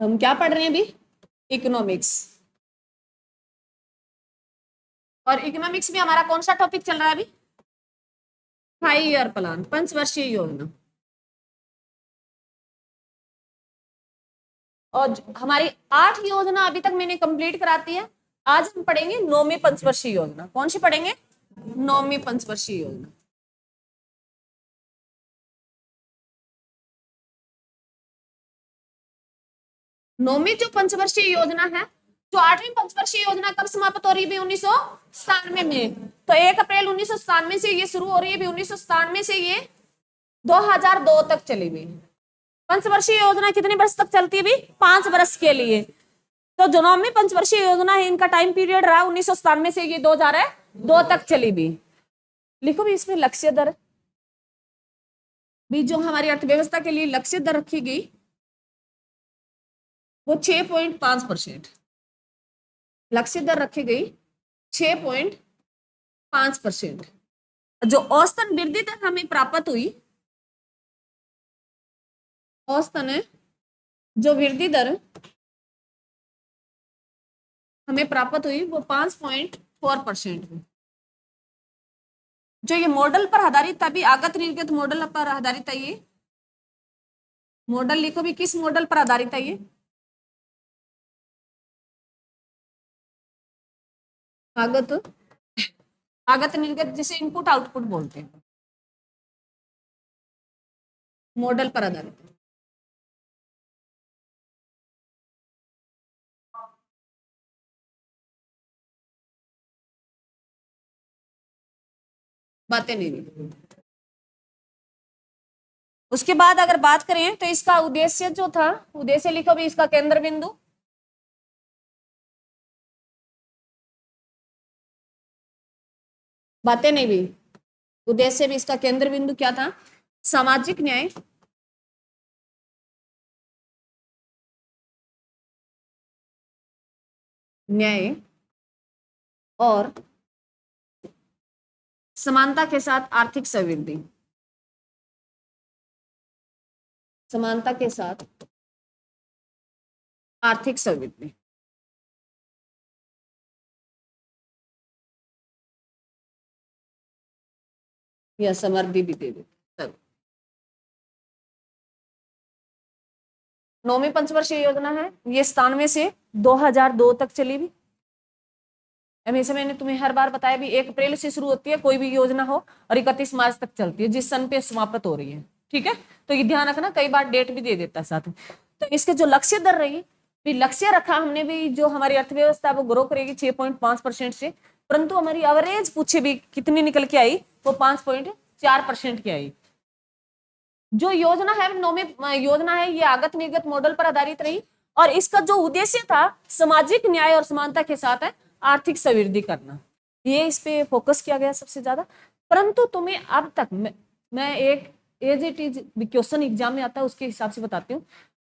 हम क्या पढ़ रहे हैं अभी? इकोनॉमिक्स। और इकोनॉमिक्स में हमारा कौन सा टॉपिक चल रहा है अभी? 5 ईयर प्लान, पंचवर्षीय योजना। और हमारी 8 योजना अभी तक मैंने कंप्लीट कराती है। आज हम पढ़ेंगे 9वीं पंचवर्षीय योजना। कौन सी पढ़ेंगे? 9वीं पंचवर्षीय योजना। नौवीं जो पंचवर्षीय योजना है, जो 8वीं पंचवर्षीय योजना कब समाप्त हो रही है? 1997 में। तो 1 अप्रैल 1997 से ये शुरू हो रही है। 1997 से ये 2002 तक चली हुई। पंचवर्षीय योजना कितने वर्ष तक चलती है भी? 5 वर्ष के लिए। तो जो 9वीं पंचवर्षीय योजना है, इनका टाइम पीरियड रहा 1997 से ये 2002 तक चली भी। लिखो भी इसमें लक्ष्य दर भी, जो हमारी अर्थव्यवस्था के लिए लक्ष्य दर रखी गई वो 6.5%। लक्ष्य दर रखी गई 6.5%। जो औसतन वृद्धि दर हमें प्राप्त हुई, औसतन जो वृद्धि दर हमें प्राप्त हुई वो 5.4% हुई। जो ये मॉडल पर आधारित था भी, आगत निर्गत मॉडल पर आधारित है ये। मॉडल लिखो भी, किस मॉडल पर आधारित है ये? आगत आगत निर्गत, जिसे इनपुट आउटपुट बोलते हैं, मॉडल पर आधारित है। बातें नहीं हुई। उसके बाद अगर बात करें तो इसका उद्देश्य जो था, उद्देश्य लिखो भी, इसका केंद्र बिंदु। बातें नहीं हुई। उद्देश्य भी, इसका केंद्र बिंदु क्या था? सामाजिक न्याय, न्याय और समानता के साथ आर्थिक समृद्धि। समानता के साथ आर्थिक समृद्धि। या समृद्धि भी दे देते। 9वीं पंचवर्षीय योजना है, ये 97 से 2002 तक चली भी। हमेशा मैंने तुम्हें हर बार बताया भी, 1 अप्रैल से शुरू होती है कोई भी योजना हो और 31 मार्च तक चलती है, जिस सन पे समाप्त हो रही है। ठीक है, तो ये ध्यान रखना, कई बार डेट भी दे देता है साथ में। तो इसके जो लक्ष्य दर रही, भी लक्ष्य रखा हमने भी, जो हमारी अर्थव्यवस्था वो ग्रो करेगी 6.5% से, परंतु हमारी एवरेज पूछे भी कितनी निकल के आई, वो 5.4% की आई। जो योजना है, 9वीं योजना है, ये आगत निर्गत मॉडल पर आधारित रही। और इसका जो उद्देश्य था, सामाजिक न्याय और समानता के साथ है आर्थिक समृद्धि करना, ये इस पे फोकस किया गया सबसे ज्यादा। परंतु तुम्हें अब तक मैं एक as it is question exam में आता है उसके हिसाब से बताती हूँ।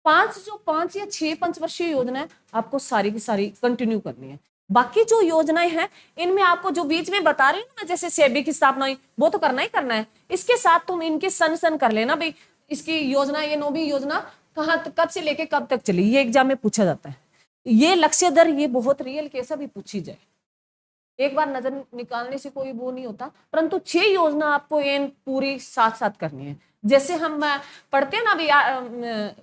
5 या 6 पंचवर्षीय योजना है, आपको सारी की सारी कंटिन्यू करनी है। बाकी जो योजनाएं हैं, इनमें आपको जो बीच में बता रही हूँ ना, जैसे सेबी की स्थापना हुई, वो तो करना ही करना है। इसके साथ तुम इनके सन कर लेना भाई, इसकी योजना, ये 9वीं योजना कहाँ कब से लेके कब तक चली, ये एग्जाम में पूछा जाता है। ये लक्ष्य दर, ये बहुत रियल केस भी पूछी जाए, एक बार नजर निकालने से कोई वो नहीं होता। परंतु 6 योजना आपको इन पूरी साथ साथ करनी है। जैसे हम पढ़ते हैं ना अभी,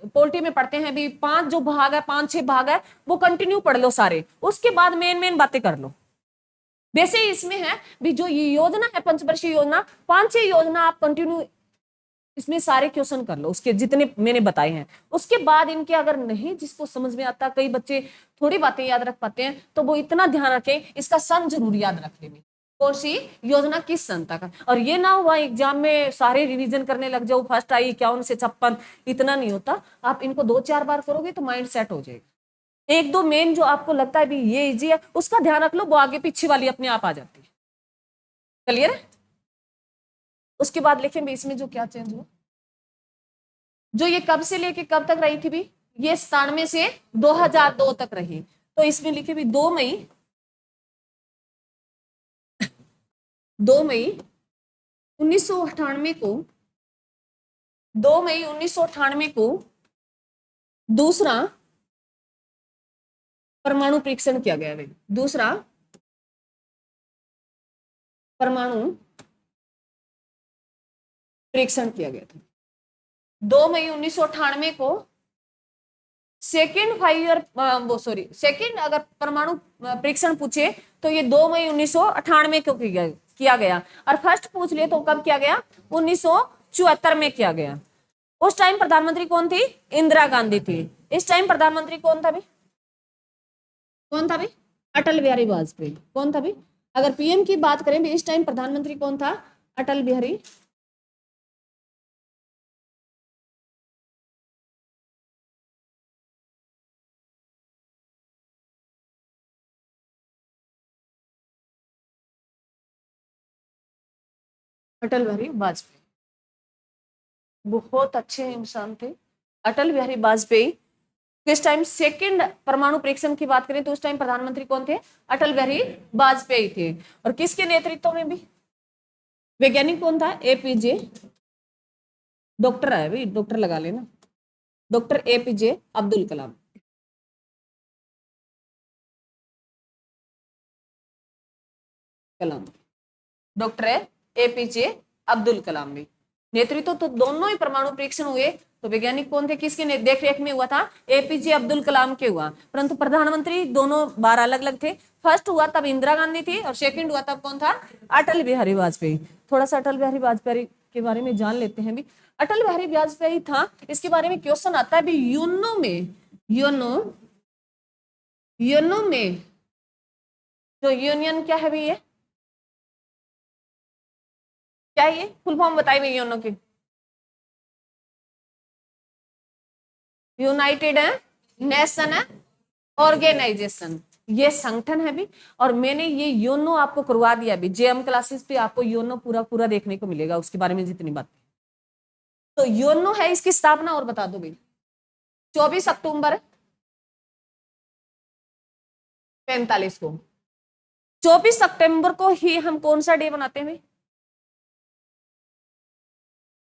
पोल्ट्री में पढ़ते हैं भी, 5 जो भाग है, 5-6 भाग है, वो कंटिन्यू पढ़ लो सारे, उसके बाद मेन मेन बातें कर लो। वैसे ही इसमें है भी, जो ये योजना है पंचवर्षीय योजना, 5-6 योजना आप कंटिन्यू इसमें सारे क्वेश्चन कर लो, उसके जितने मैंने बताए हैं। उसके बाद इनके अगर नहीं जिसको समझ में आता, कई बच्चे थोड़ी बातें याद रख पाते हैं, तो वो इतना ध्यान रखें, इसका सन जरूर याद रख लेंगे, कौन सी योजना किस सन तक है। और ये ना हुआ एग्जाम में सारे रिवीजन करने लग जाओ, फर्स्ट आई 51 से 56, इतना नहीं होता। आप इनको 2-4 बार करोगे तो माइंड सेट हो जाएगा। एक दो मेन जो आपको लगता है भी ये इजी है, उसका ध्यान रख लो, वो आगे पीछे वाली अपने आप आ जाती है। क्लियर है? उसके बाद लिखें भी इसमें जो क्या चेंज हुआ, जो ये कब से लेके कब तक रही थी भी, ये 97 से 2002 तक रही। तो इसमें लिखे भी 2 मई 1998 को, 2 मई 1998 को दूसरा परमाणु परीक्षण किया गया है। दूसरा, परमाणु परीक्षण किया गया था 2 मई 1998 को। सेकेंड अगर परमाणु परीक्षण पूछे तो ये 2 मई 1998 को किया गया, और फर्स्ट पूछ लिए तो कब किया गया, 1974 में किया गया। उस टाइम प्रधानमंत्री कौन थी, इंदिरा गांधी थी। इस टाइम प्रधानमंत्री कौन था भी, कौन था भी, अटल बिहारी वाजपेयी। कौन था भी, अगर पीएम की बात करें भी, इस टाइम प्रधानमंत्री कौन था, अटल बिहारी वाजपेयी। बहुत अच्छे इंसान थे अटल बिहारी वाजपेयी। किस टाइम सेकंड परमाणु परीक्षण की बात करें तो उस टाइम प्रधानमंत्री कौन थे, अटल बिहारी वाजपेयी थे। और किसके नेतृत्व में भी, वैज्ञानिक कौन था, एपीजे, डॉक्टर है भाई, डॉक्टर लगा लेना, doctor APJ Abdul Kalam. Doctor APJ Abdul Kalam भी नेतृत्व तो दोनों ही परमाणु परीक्षण हुए तो वैज्ञानिक कौन थे, किसके देख रेख में हुआ था, एपीजे अब्दुल कलाम के हुआ। परंतु प्रधानमंत्री दोनों बार अलग अलग थे। फर्स्ट हुआ तब इंदिरा गांधी थी और सेकंड हुआ तब कौन था, अटल बिहारी वाजपेयी। थोड़ा सा अटल बिहारी वाजपेयी के बारे में जान लेते हैं भी। अटल बिहारी वाजपेयी था, इसके बारे में क्वेश्चन आता है भी, यूनो में तो यूनियन क्या है भी, ये क्या है, ये फुल फॉर्म बताइए भैया यूनो की, यूनाइटेड नेशन ऑर्गेनाइजेशन, ये संगठन है भी। और मैंने ये योनो आपको करवा दिया भी, जेएम क्लासेस पे आपको योनो पूरा पूरा देखने को मिलेगा, उसके बारे में जितनी बात। तो योनो है, इसकी स्थापना और बता दो भाई, 24 अक्टूबर 45 को। 24 सितंबर को ही हम कौन सा डे मनाते हैं,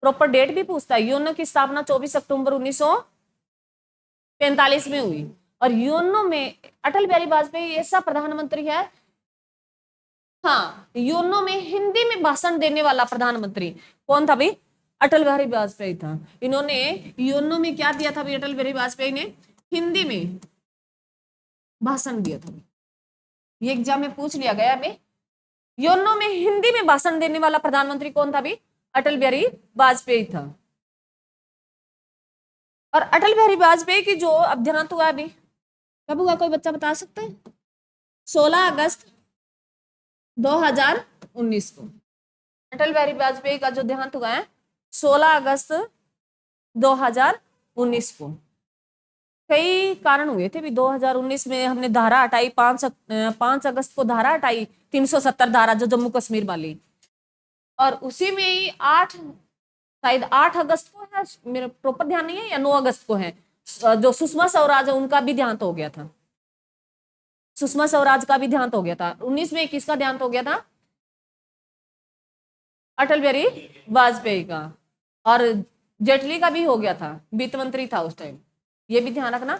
प्रॉपर डेट भी पूछता है। योनो की स्थापना 24 अक्टूबर 1945 में हुई। और योनो में अटल बिहारी वाजपेयी ऐसा प्रधानमंत्री है, हाँ, योनो में हिंदी में भाषण देने वाला प्रधानमंत्री कौन था भाई, अटल बिहारी वाजपेयी था। इन्होंने योनो में क्या दिया था भाई, अटल बिहारी वाजपेयी ने हिंदी में भाषण दिया था। ये एग्जाम में पूछ लिया गया में, योनो में हिंदी में भाषण देने वाला प्रधानमंत्री कौन था भी, अटल बिहारी वाजपेयी था। और अटल बिहारी वाजपेयी की जो अब देहांत हुआ अभी कब हुआ, कोई बच्चा बता सकता है, 16 अगस्त 2019 को अटल बिहारी वाजपेयी का जो देहांत हुआ है 16 अगस्त 2019 को। कई कारण हुए थे भी 2019 में, हमने धारा हटाई 5 अगस्त को धारा हटाई 370 धारा जो जम्मू कश्मीर वाली, और उसी में ही 8 अगस्त को है, मेरा प्रॉपर ध्यान नहीं है, या 9 अगस्त को है, जो सुषमा स्वराज है उनका भी देहांत हो गया था। सुषमा स्वराज का भी देहांत हो गया था। 19 में किसका देहांत हो गया था, अटल बिहारी वाजपेयी का। और जेटली का भी हो गया था, वित्त मंत्री था उस टाइम, ये भी ध्यान रखना।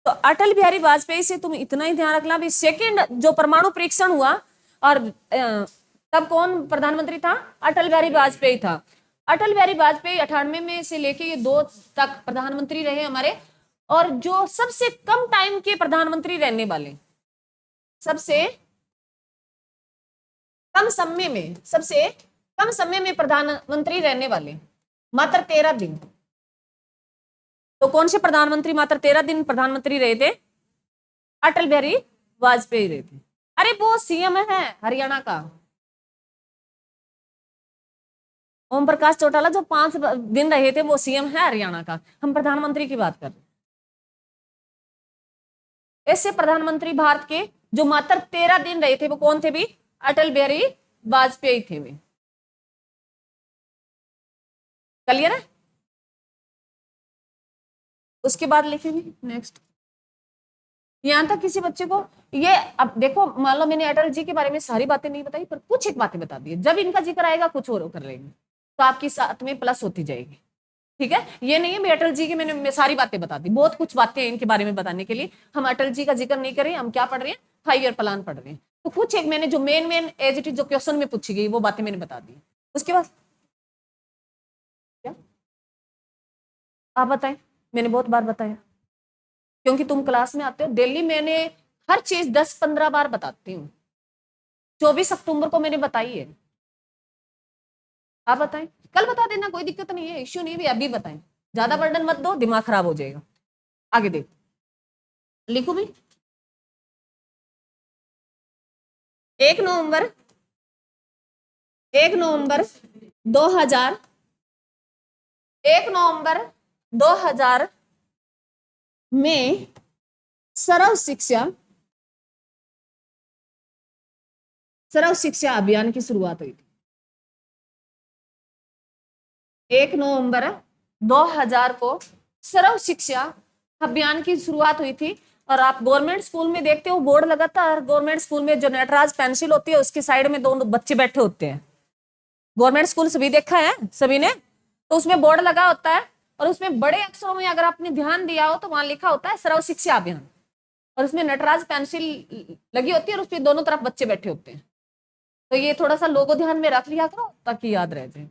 तो अटल बिहारी वाजपेयी से तुम इतना ही ध्यान रखना भी, सेकेंड जो परमाणु परीक्षण हुआ और तब कौन प्रधानमंत्री था, अटल बिहारी वाजपेयी था। अटल बिहारी वाजपेयी 98 में से लेके ये 2 तक प्रधानमंत्री रहे हमारे, और जो सबसे कम टाइम के प्रधानमंत्री रहने वाले, सबसे कम समय में प्रधानमंत्री रहने वाले, मात्र 13 दिन। तो कौन से प्रधानमंत्री मात्र 13 दिन प्रधानमंत्री रहे थे, अटल बिहारी वाजपेयी रहे थे। अरे वो सीएम है हरियाणा का, ओम प्रकाश चौटाला जो 5 दिन रहे थे वो सीएम है हरियाणा का। हम प्रधानमंत्री की बात कर रहे हैं। ऐसे प्रधानमंत्री भारत के जो मात्र 13 दिन रहे थे वो कौन थे भी, अटल बिहारी वाजपेयी थे वे। क्लियर है। उसके बाद लिखे भी नेक्स्ट, यहां तक किसी बच्चे को ये, अब देखो मान लो मैंने अटल जी के बारे में सारी बातें नहीं बताई, पर कुछ एक बातें बता दी, जब इनका जिक्र आएगा कुछ और कर लेंगे तो आपकी साथ में प्लस होती जाएगी। ठीक है, ये नहीं है मैं अटल जी की मैं सारी बातें बता दी, बहुत कुछ बातें हैं इनके बारे में बताने के लिए। हम अटल जी का जिक्र नहीं कर रहे हैं, हम क्या पढ़ रहे हैं, 5 ईयर प्लान पढ़ रहे हैं। तो कुछ एक मैंने जो मेन एज इट इज जो क्वेश्चन में पूछी गई वो बातें मैंने बता दी। उसके बाद क्या आप बताएं, मैंने बहुत बार बताया क्योंकि तुम क्लास में आते हो डेली, मैंने हर चीज 10-15 बार बताती हूँ। 24 अक्टूबर को मैंने बताई है, आप बताएं, कल बता देना, कोई दिक्कत नहीं है, इश्यू नहीं है, अभी बताएं, ज्यादा बर्डन मत दो, दिमाग खराब हो जाएगा। आगे देख, लिखो भी। 1 नवंबर 1 नवंबर 2000 1 नवंबर 2000 में सर्व शिक्षा अभियान की शुरुआत हुई थी। 1 नवंबर 2000 को सर्व शिक्षा अभियान की शुरुआत हुई थी। और आप गवर्नमेंट स्कूल में देखते हो बोर्ड लगा था, और गवर्नमेंट स्कूल में जो नटराज पेंसिल होती है उसकी साइड में 2 बच्चे बैठे होते हैं। गवर्नमेंट स्कूल सभी देखा है सभी ने, तो उसमें बोर्ड लगा होता है और उसमें बड़े अक्षरों में अगर आपने ध्यान दिया हो तो वहां लिखा होता है सर्व शिक्षा अभियान, और उसमें नटराज पेंसिल लगी होती है और उसमें दोनों तरफ बच्चे बैठे होते हैं। तो ये थोड़ा सा लोगों ध्यान में रख लिया करो ताकि याद रह जाए।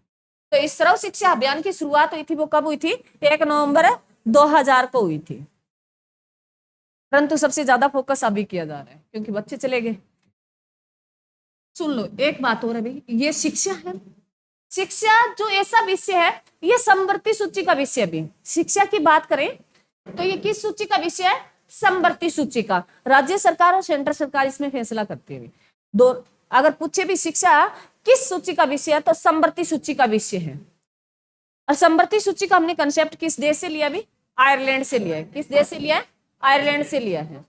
तो इस सर्व शिक्षा अभियान की शुरुआत हुई थी, वो कब हुई थी, 1 नवंबर 2000 को हुई थी। परंतु सबसे ज्यादा फोकस अभी किया जा रहा है क्योंकि बच्चे चले गए। सुन लो एक बात और है भाई, ये शिक्षा है, शिक्षा जो ऐसा विषय है, ये समवर्ती सूची का विषय भी। शिक्षा की बात करें तो ये किस सूची का विषय है, समवर्ती सूची का। राज्य सरकार और सेंट्रल सरकार इसमें फैसला करती है। दो अगर पूछे भी शिक्षा किस सूची का विषय है तो समवर्ती सूची का विषय है। और समवर्ती सूची का हमने कंसेप्ट किस देश से लिया भी, आयरलैंड से लिया है। किस देश से लिया है, आयरलैंड से लिया है।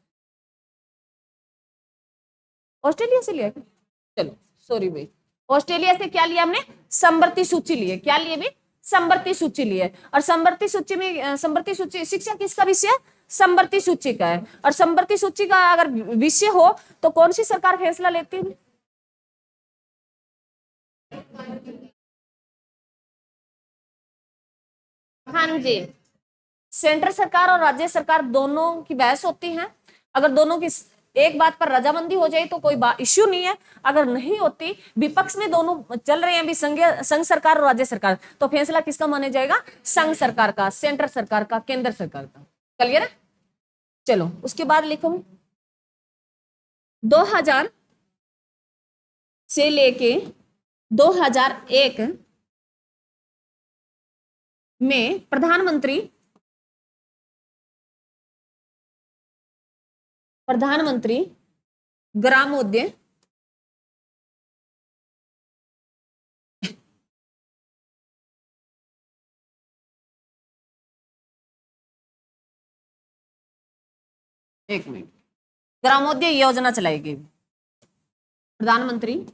ऑस्ट्रेलिया से लिया है, चलो सॉरी भाई, ऑस्ट्रेलिया से क्या लिया हमने, समवर्ती सूची लिए। क्या लिए भी, समवर्ती सूची लिए। और समवर्ती सूची में समवर्ती सूची शिक्षा किसका विषय है, समवर्ती सूची का है। और समवर्ती सूची का अगर विषय हो तो कौन सी सरकार फैसला लेती है, हाँ जी, सेंट्रल सरकार और राज्य सरकार दोनों की बहस होती है। अगर दोनों की एक बात पर रजामंदी हो जाए तो कोई इश्यू नहीं है। अगर नहीं होती, विपक्ष में दोनों चल रहे हैं अभी, संघ सरकार और राज्य सरकार, तो फैसला किसका माना जाएगा, संघ सरकार का, सेंट्रल सरकार का, केंद्र सरकार का। क्लियर है, चलो उसके बाद लिखो 2000 से लेके 2001 में प्रधानमंत्री ग्रामोद्योग एक मिनट, ग्रामोद्योग योजना चलाएगी, प्रधानमंत्री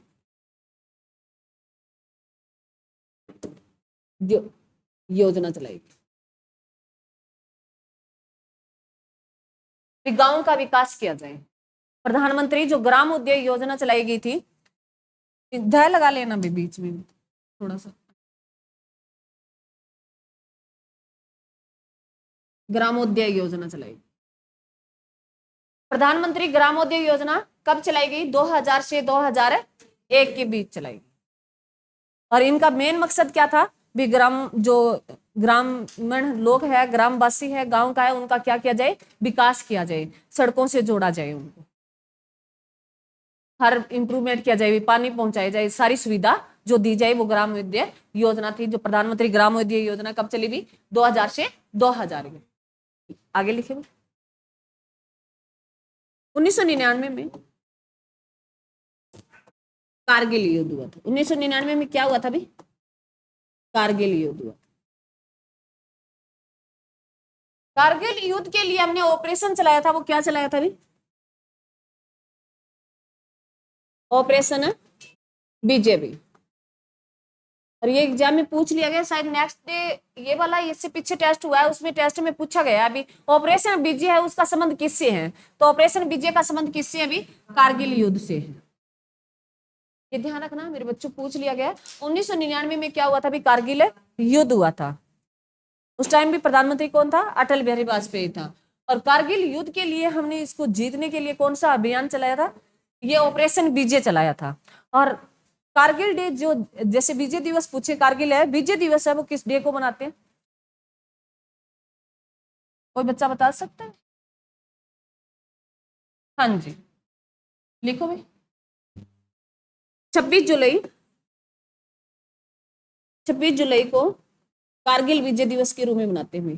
योजना चलाएगी, गांव का विकास किया जाए। प्रधानमंत्री जो ग्राम उद्योग योजना चलाई गई थी, धय लगा लेना भी बीच में थोड़ा सा, ग्रामोद्योग योजना चलाई। प्रधानमंत्री ग्रामोद्योग योजना कब चलाई गई, 2000 से 2001 के बीच चलाई गई। और इनका मेन मकसद क्या था भी, ग्रामीण लोग है, ग्रामवासी है, गांव का है, उनका क्या किया जाए, विकास किया जाए, सड़कों से जोड़ा जाए, उनको हर इंप्रूवमेंट किया जाए, पानी पहुंचाया जाए, सारी सुविधा जो दी जाए, वो ग्राम उद्योग योजना थी। जो प्रधानमंत्री ग्राम उद्योग योजना कब चली भी, 2000 से 2000 में। आगे लिखे 1999 में कारगिल युद्ध हुआ था। 1999 में क्या हुआ था भी, कारगिल युद्ध हुआ। कारगिल युद्ध के लिए हमने ऑपरेशन चलाया था, वो क्या चलाया था भी, ऑपरेशन बीजेपी। और ये एग्जाम में पूछ लिया गया शायद नेक्स्ट डे, ये वाला इससे पीछे टेस्ट हुआ है, उसमें टेस्ट में पूछा गया अभी ऑपरेशन विजय है उसका संबंध किससे है, तो ऑपरेशन विजय का संबंध किससे है अभी, कारगिल युद्ध से है। ये ध्यान रखना मेरे बच्चों, पूछ लिया गया 1999 में क्या हुआ था अभी, कारगिल युद्ध हुआ था। उस टाइम भी प्रधानमंत्री कौन था? अटल बिहारी वाजपेयी था। और कारगिल युद्ध के लिए हमने इसको जीतने के लिए कौन सा अभियान चलाया था? ये ऑपरेशन विजय चलाया था। और कारगिल डे जो, जैसे विजय दिवस पूछे, कारगिल है, विजय दिवस है, वो किस डे को मनाते हैं? कोई बच्चा बता सकता है? हाँ जी, लिखो भाई। 26 जुलाई, 26 जुलाई को कारगिल विजय दिवस के रूप में मनाते हैं।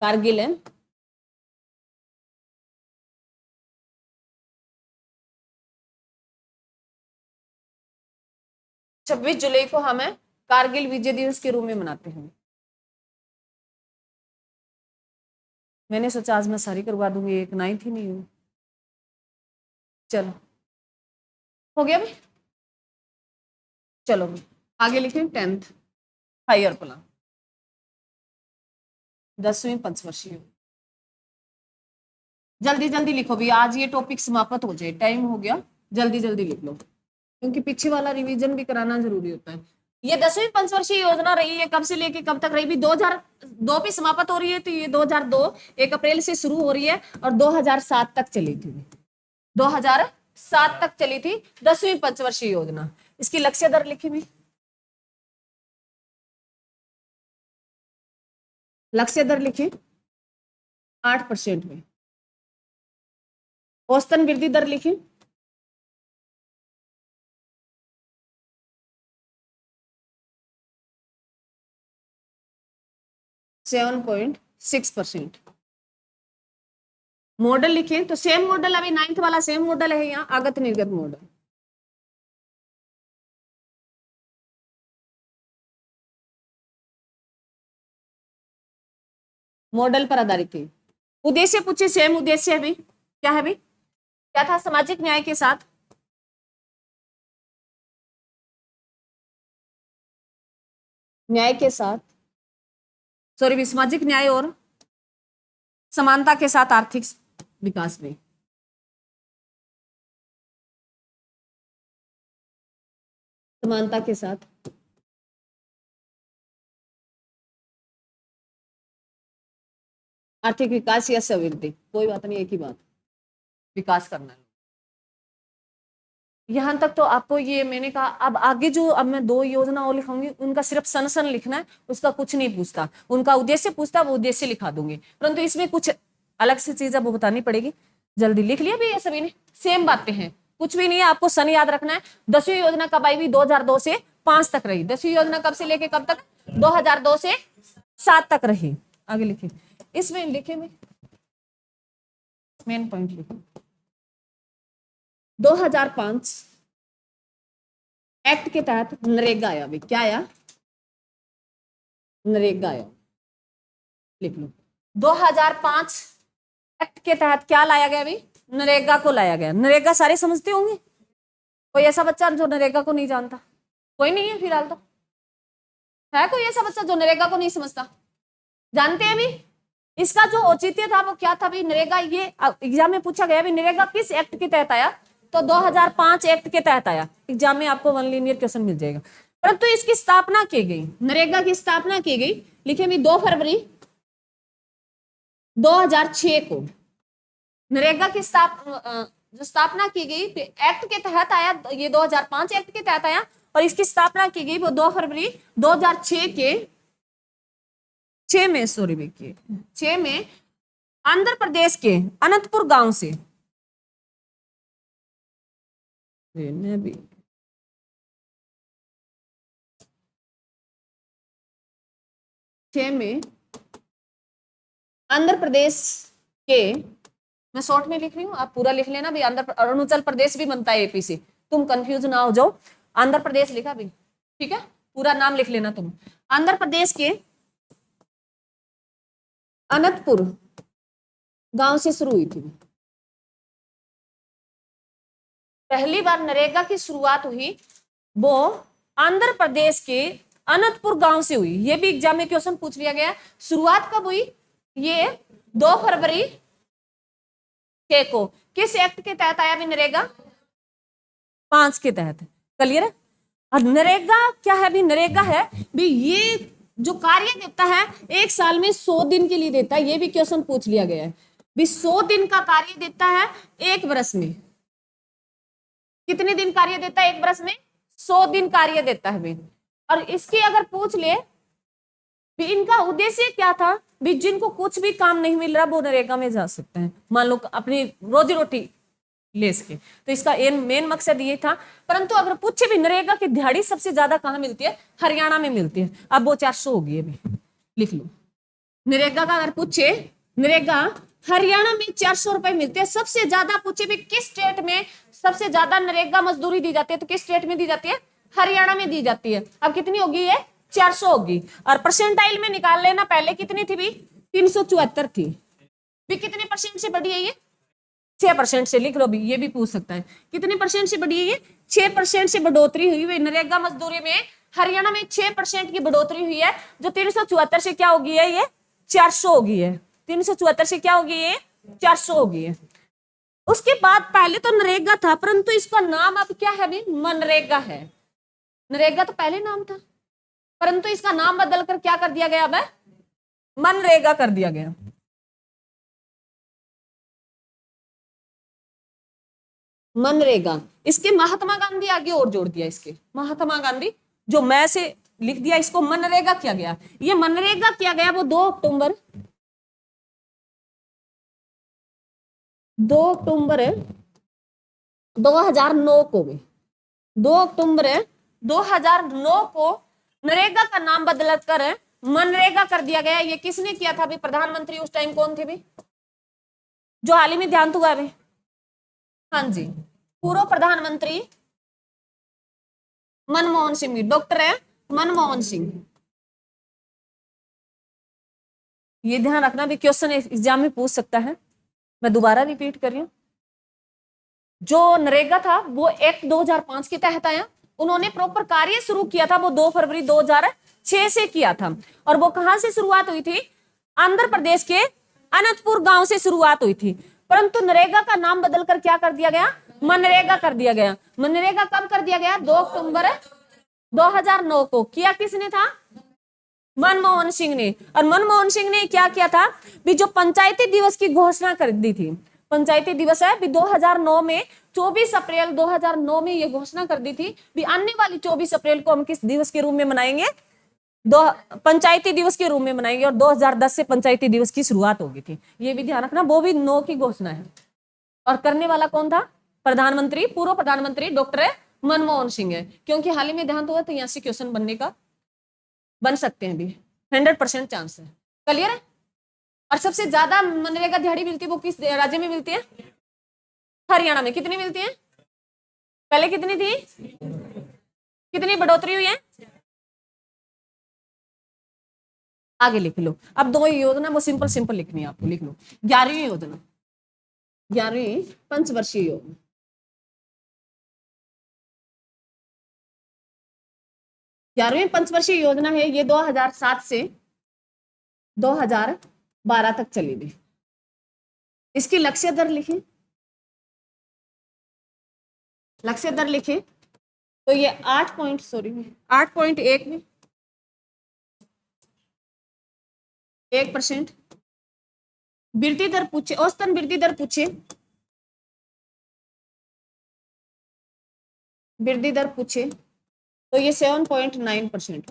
कारगिल है, छब्बीस जुलाई को हमें कारगिल विजय दिवस के रूप में मनाते हैं। मैंने सोचा आज मैं सारी करवा दूंगी, एक 9th ही नहीं हुई। चलो, हो गया भाई। चलो आगे लिखें 10th हायर प्लान, 10वीं पंचवर्षीय। जल्दी जल्दी लिखो भी, आज ये टॉपिक समाप्त हो जाए, टाइम हो गया, जल्दी जल्दी लिख लो, क्योंकि पीछे वाला रिवीजन भी कराना जरूरी होता है। ये 10वीं पंचवर्षीय योजना रही है, कब से लेके कब तक रही? भी 2002 पे समाप्त हो रही है, तो ये 2002 1 अप्रैल से शुरू हो रही है और 2007 तक चली थी। 2007 तक चली थी 10वीं पंचवर्षीय योजना। इसकी लक्ष्य दर लिखी भी, लक्ष्य दर लिखी 8% में। औसतन वृद्धि दर लिखी 7.6%। मॉडल लिखे तो सेम मॉडल, अभी 9th वाला सेम मॉडल है यहाँ, आगत निर्गत मॉडल। मॉडल पर आधारित है। उद्देश्य पूछे, सेम उद्देश्य है भी, क्या है भी? क्या था? सामाजिक न्याय के साथ, न्याय के साथ, सॉरी, सामाजिक न्याय और समानता के साथ आर्थिक विकास में। समानता के साथ आर्थिक विकास या समृद्धि, कोई बात नहीं, एक ही बात, विकास करना है। यहां तक तो आपको ये मैंने कहा। अब आगे जो अब मैं 2 योजना और लिखाऊंगी, उनका सिर्फ सन लिखना है, उसका कुछ नहीं पूछता। उनका उद्देश्य पूछता, वो उद्देश्य लिखा दूंगी, परंतु इसमें कुछ अलग से चीज अब बतानी पड़ेगी। जल्दी लिख लिया भी ये सभी ने? सेम बातें हैं, कुछ भी नहीं है, आपको सन याद रखना है। 10वीं योजना कब आई हुई? 2002 से 5 तक रही। 10वीं योजना कब से लेके कब तक? 2002 से 7 तक रही। आगे लिखे, इसमें लिखे में मेन पॉइंट लिखे। 2005 एक्ट के तहत नरेगा आया भी, क्या आया? नरेगा आया, लिख लो। 2005 एक्ट के तहत क्या लाया गया भी? नरेगा को लाया गया। नरेगा सारे समझते होंगे, कोई ऐसा बच्चा जो नरेगा को नहीं जानता? कोई नहीं है फिलहाल तो, है कोई ऐसा बच्चा जो नरेगा को नहीं समझता? जानते हैं भी? इसका जो औचित्य था वो क्या था भी? नरेगा, ये एग्जाम में पूछा गया भी, नरेगा किस एक्ट के तहत आया? तो 2005 एक्ट के तहत आया। एग्जाम में आपको 1 लीनियर क्वेश्चन मिल जाएगा। परंतु इसकी स्थापना की गई, नरेगा की स्थापना की गई, लिखे भी 2 फरवरी 2006 को। नरेगा की जो स्थापना की गई एक्ट के तहत आया, ये 2005 एक्ट के तहत आया, और इसकी स्थापना की गई वो 2 फरवरी 2006 के 6 में, सॉरी देखिए 6 में, आंध्र प्रदेश के अनंतपुर गांव से। भी 6 में आंध्र प्रदेश के, मैं शॉर्ट में लिख रही हूँ, आप पूरा लिख लेना भी। अरुणाचल प्रदेश भी बनता है एपी से, तुम कंफ्यूज ना हो जाओ। आंध्र प्रदेश लिखा भी, ठीक है, पूरा नाम लिख लेना तुम। आंध्र प्रदेश के अनंतपुर गांव से शुरू हुई थी। पहली बार नरेगा की शुरुआत हुई वो आंध्र प्रदेश के अनंतपुर गांव से हुई। ये भी एग्जाम में क्वेश्चन पूछ लिया गया। शुरुआत कब हुई? ये 2 फरवरी के को। किस एक्ट के तहत आया भी नरेगा? 5 के तहत। क्लियर है? और नरेगा क्या है भी? नरेगा है भी ये जो कार्य देता है एक साल में 100 दिन के लिए देता है, ये भी क्वेश्चन पूछ लिया गया है भी 100 दिन का कार्य देता है एक वर्ष में। कितने दिन कार्य देता है एक वर्ष में? 100 दिन कार्य देता है भी। और इसकी अगर पूछ ले भी इनका उद्देश्य क्या था भी, जिनको कुछ भी काम नहीं मिल रहा वो नरेगा में जा सकते हैं, मान लो अपनी रोजी रोटी ले सके, तो इसका मेन मकसद ये था। परंतु अगर पूछे भी नरेगा की दिहाड़ी सबसे ज्यादा कहाँ मिलती है? हरियाणा में मिलती है। अब वो 400 होगी, अभी लिख लो। नरेगा का अगर पूछे, नरेगा हरियाणा में 400 रुपए मिलते हैं। सबसे ज्यादा पूछे भी किस स्टेट में सबसे ज्यादा नरेगा मजदूरी दी जाती है, तो किस स्टेट में दी जाती है? हरियाणा में दी जाती है। अब कितनी होगी ये? 400 होगी। और परसेंटाइल में निकाल लेना, पहले कितनी थी भी? 374 थी भी। कितने परसेंट से बढ़ी है ये? 6% से। लिख लो भी, ये भी पूछ सकता है कितने परसेंट से बढ़ी है ये? 6% से बढ़ोतरी हुई है नरेगा मजदूरी में। हरियाणा में 6% की बढ़ोतरी हुई है, जो 374 से क्या होगी है? ये 400 होगी है। 374 से क्या होगी? ये 400 होगी है। उसके बाद पहले तो नरेगा था, परंतु इसका नाम अब क्या है भी? मनरेगा है। नरेगा तो पहले नाम था, परंतु इसका नाम बदलकर क्या कर दिया गया? अब मनरेगा कर दिया गया। मनरेगा। इसके महात्मा गांधी आगे और जोड़ दिया। इसके महात्मा गांधी जो मैं से लिख दिया, इसको मनरेगा किया गया। ये मनरेगा किया गया वो 2 अक्टूबर 2009 को भी। 2 अक्टूबर 2009 को नरेगा का नाम बदलकर मनरेगा कर दिया गया। ये किसने किया था भी? प्रधानमंत्री उस टाइम कौन थे भी, जो हाल ही में ध्यान हुआ है? हाँ जी, पूर्व प्रधानमंत्री मनमोहन सिंह, डॉक्टर है मनमोहन सिंह। ये ध्यान रखना भी, क्वेश्चन एग्जाम में पूछ सकता है। मैं दोबारा रिपीट कर रही हूँ। जो नरेगा था वो एक्ट 2005 के तहत आया। उन्होंने प्रॉपर कार्य शुरू किया था वो 2 फरवरी 2006 से किया था। और वो कहां से शुरुआत हुई थी? आंध्र प्रदेश के अनंतपुर गांव से शुरुआत हुई थी। परंतु नरेगा का नाम बदलकर क्या कर दिया गया? मनरेगा कर दिया गया। मनरेगा कब कर दिया गया? 2 अक्टूबर 2009 को। किया किसने था? मनमोहन सिंह ने। और मनमोहन सिंह ने क्या किया था भी? जो पंचायती दिवस की घोषणा कर दी थी। पंचायती दिवस है भी 2009 में, 24 अप्रैल 2009 में ये घोषणा कर दी थी भी आने वाली 24 अप्रैल को हम किस दिवस के रूप में मनाएंगे? पंचायती दिवस के रूप में मनाएंगे। और 2010 से पंचायती दिवस की शुरुआत होगी थी। ये भी ध्यान रखना, वो भी 9 की घोषणा है। और करने वाला कौन था? प्रधानमंत्री, पूर्व प्रधानमंत्री डॉक्टर मनमोहन सिंह है। क्योंकि हाल ही में ध्यान हुआ तो यहाँ से क्वेश्चन बन सकते हैं भी, 100% चांस है। क्लियर है? और सबसे ज्यादा मनरेगा दिहाड़ी मिलती है वो किस राज्य में मिलती है? हरियाणा में। कितनी मिलती है? पहले कितनी थी? कितनी बढ़ोतरी हुई है? आगे लिख लो। अब 2 योजना वो सिंपल सिंपल लिखनी है आपको। लिख लो 11वीं योजना, 11वीं पंचवर्षीय योजना। 11वीं पंचवर्षीय योजना है ये 2007 से 2012 तक चली हुई। इसकी लक्ष्य दर लिखें। लक्ष्य दर लिखें तो ये 8.1 में 1%। वृद्धि दर पूछे, औसतन वृद्धि दर पूछे, वृद्धि दर पूछे तो ये 7.9%।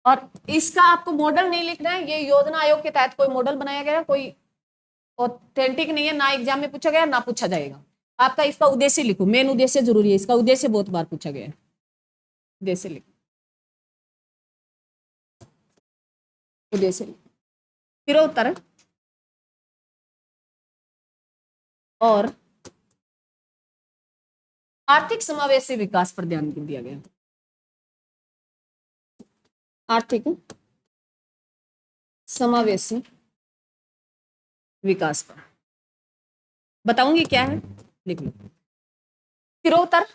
और इसका आपको मॉडल नहीं लिखना है। ये योजना आयोग के तहत कोई मॉडल बनाया गया, कोई ऑथेंटिक नहीं है, ना एग्जाम में पूछा गया ना पूछा जाएगा। आपका इसका उद्देश्य लिखो, मेन उद्देश्य जरूरी है। इसका उद्देश्य बहुत बार पूछा गया है। उद्देश्य लिखो, उद्देश्य फिर उत्तर और आर्थिक समावेशी विकास पर ध्यान दिया गया। आर्थिक समावेशी विकास पर बताऊंगी क्या है, लिख लो। तिरोत्तर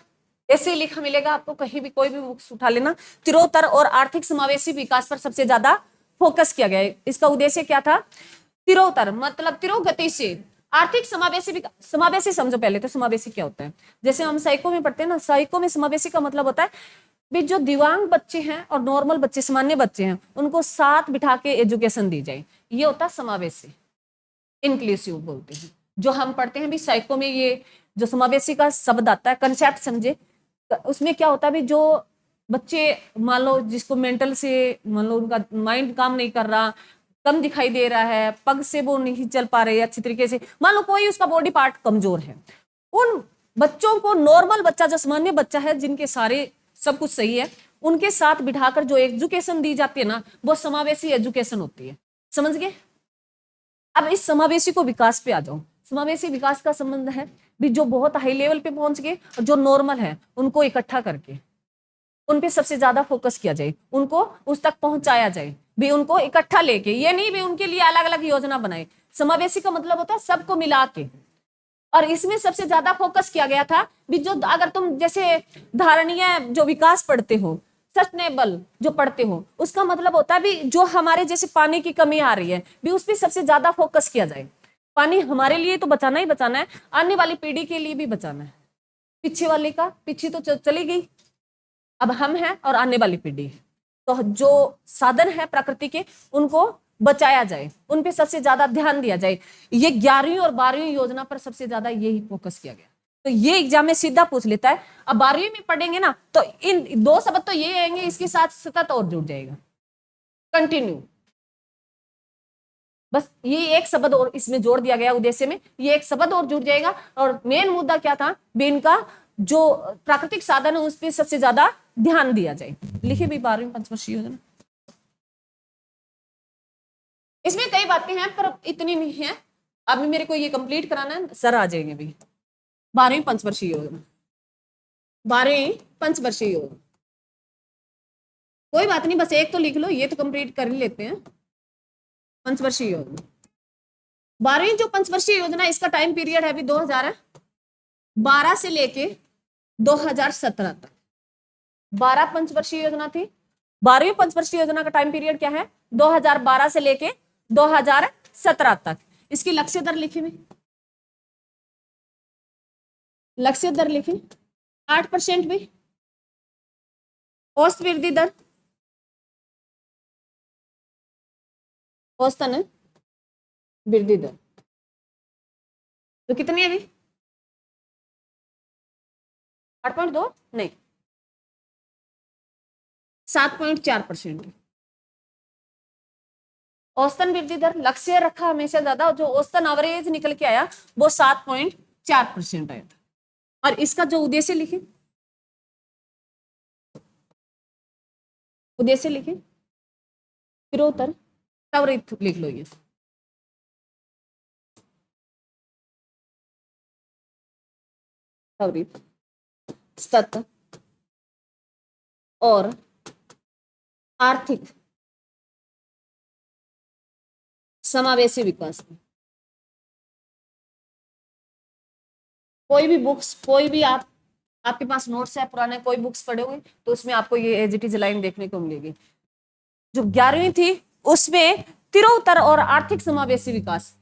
ऐसे लिखा मिलेगा आपको कहीं भी, कोई भी बुक्स उठा लेना। तिरोत्तर और आर्थिक समावेशी विकास पर सबसे ज्यादा फोकस किया गया है। इसका उद्देश्य क्या था? तिरोत्तर मतलब तिरोगतिशील आर्थिक समावेशी समझो पहले तो। समावेशी क्या होता है? जैसे हम साइको में पढ़ते हैं ना, साइको में समावेशी का मतलब होता है भी जो दिव्यांग बच्चे हैं और नॉर्मल बच्चे, सामान्य बच्चे हैं, उनको साथ बिठा के एजुकेशन दी जाए। ये होता है समावेशी, इंक्लूसिव बोलते हैं। जो हम पढ़ते हैं भी साइको में, ये जो समावेशी का शब्द आता है, कंसेप्ट समझे, उसमें क्या होता है भी जो बच्चे मान लो जिसको मेंटल से मान लो उनका माइंड काम नहीं कर रहा, कम दिखाई दे रहा है, पग से वो नहीं चल पा रहे अच्छी तरीके से, मान लो कोई उसका बॉडी पार्ट कमजोर है, उन बच्चों को, नॉर्मल बच्चा जो सामान्य बच्चा है जिनके सारे सब कुछ सही है, उनके साथ बिठाकर जो एजुकेशन दी जाती है ना, वो समावेशी एजुकेशन होती है। समझ गए? अब इस समावेशी को विकास पे आ जाओ। समावेशी विकास का संबंध है भी जो बहुत हाई लेवल पे पहुंच गए और जो नॉर्मल है उनको इकट्ठा करके उन पे सबसे ज्यादा फोकस किया जाए, उनको उस तक पहुंचाया जाए भी, उनको इकट्ठा लेके, ये नहीं भी उनके लिए अलग अलग योजना बनाए। समावेशी का मतलब होता है सबको मिला के, और इसमें सबसे ज्यादा फोकस किया गया था भी जो, अगर तुम जैसे धारणीय जो विकास पढ़ते हो, सस्टेनेबल जो पढ़ते हो, उसका मतलब होता है भी जो हमारे जैसे पानी की कमी आ रही है भी उस पर सबसे ज्यादा फोकस किया जाए। पानी हमारे लिए तो बचाना ही बचाना है, आने वाली पीढ़ी के लिए भी बचाना है। पीछे वाले का पीछे तो चली गई, अब हम हैं और आने वाली पीढ़ी है, तो जो साधन है प्रकृति के उनको बचाया जाए, उन पे सबसे ज्यादा ध्यान दिया जाए। ये 11वीं और 12वीं योजना पर सबसे ज्यादा यही फोकस किया गया। तो ये एग्जाम में सीधा पूछ लेता है। अब 12वीं में पढ़ेंगे ना तो इन दो शब्द तो ये आएंगे, इसके साथ सतत और जुड़ जाएगा, कंटिन्यू। बस ये एक शब्द और इसमें जोड़ दिया गया उद्देश्य में, ये एक शब्द और जुड़ जाएगा। और मेन मुद्दा क्या था, इनका जो प्राकृतिक साधन है उस पर सबसे ज्यादा ध्यान दिया जाए। लिखिए भी 12वीं पंचवर्षीय योजना। इसमें कई बातें हैं पर इतनी नहीं है, अभी मेरे को ये कंप्लीट कराना है, सर आ जाएंगे भी। 12वीं पंचवर्षीय योजना, 12वीं पंचवर्षीय योजना, कोई बात नहीं, बस एक तो लिख लो, ये तो कंप्लीट कर ही लेते हैं। पंचवर्षीय योजना, 12वीं जो पंचवर्षीय योजना, इसका टाइम पीरियड है अभी 2012 से लेके 2017 तक। 12 पंचवर्षीय योजना थी, 12वीं पंचवर्षीय योजना का टाइम पीरियड क्या है, 2012 से लेके 2017 तक। इसकी लक्ष्य दर लिखी हुई, लक्ष्य दर लिखी 8% भी, औसत वृद्धि दर, औसतन वृद्धि दर तो कितनी है अभी, 8.2 नहीं 7.4%। औसतन वृद्धि दर लक्ष्य रखा हमेशा ज्यादा, जो औसतन एवरेज निकल के आया वो 7.4% आया था। और इसका जो उद्देश्य लिखे, उद्देश्य लिखे, फिर उत्तर त्वरित लिख लो। ये त्वरित, सतत और आर्थिक समावेशी विकास में। कोई भी बुक्स, कोई भी आपके पास नोट्स है पुराने, कोई बुक्स पढ़े हुए तो उसमें आपको ये एज इट इज लाइन देखने को मिलेगी। जो 11वीं थी उसमें तिरोत्तर और आर्थिक समावेशी विकास,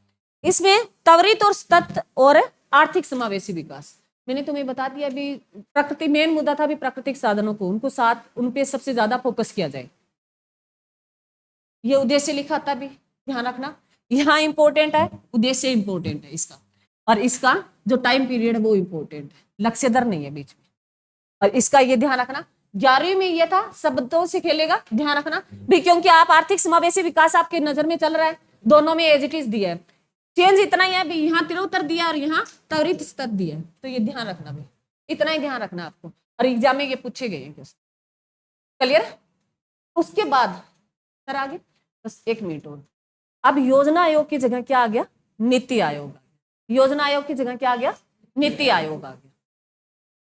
इसमें त्वरित और सतत और आर्थिक समावेशी विकास। मैंने तुम्हें बता दिया अभी, प्रकृति मेन मुद्दा था भी, प्राकृतिक साधनों को उनको साथ उन पे सबसे ज्यादा फोकस किया जाए, ये उद्देश्य लिखा था भी, ध्यान रखना। यहाँ इंपॉर्टेंट है, उद्देश्य इंपॉर्टेंट है इसका, और इसका जो टाइम पीरियड है वो इंपॉर्टेंट है, लक्ष्य दर नहीं है बीच में। और इसका ये ध्यान रखना, 11वीं में ये था शब्दों से खेलेगा, ध्यान रखना भी, क्योंकि आप आर्थिक समावेशी विकास आपके नजर में चल रहा है, दोनों में एज इट इज दिया है, चेंज इतना ही है भी, यहाँ तिरोत्तर दिया और यहाँ त्वरित सतत दिया है, तो ये ध्यान रखना भाई, इतना ही ध्यान रखना आपको, और एग्जाम में ये पूछे गए हैं क्वेश्चन। क्लियर? उसके बाद सर आगे बस 1 मिनट और। अब योजना आयोग की जगह क्या आ गया, नीति आयोग। योजना आयोग की जगह क्या आ गया, नीति आयोग आ गया।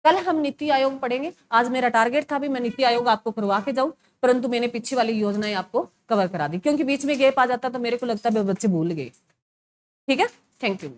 कल हम नीति आयोग पढ़ेंगे, आज मेरा टारगेट था भी मैं नीति आयोग आपको करवा के जाऊं, परंतु मैंने पीछे वाली योजनाएं आपको कवर करा दी, क्योंकि बीच में गैप आ जाता तो मेरे को लगता है बच्चे भूल गए। ठीक है, थैंक यू।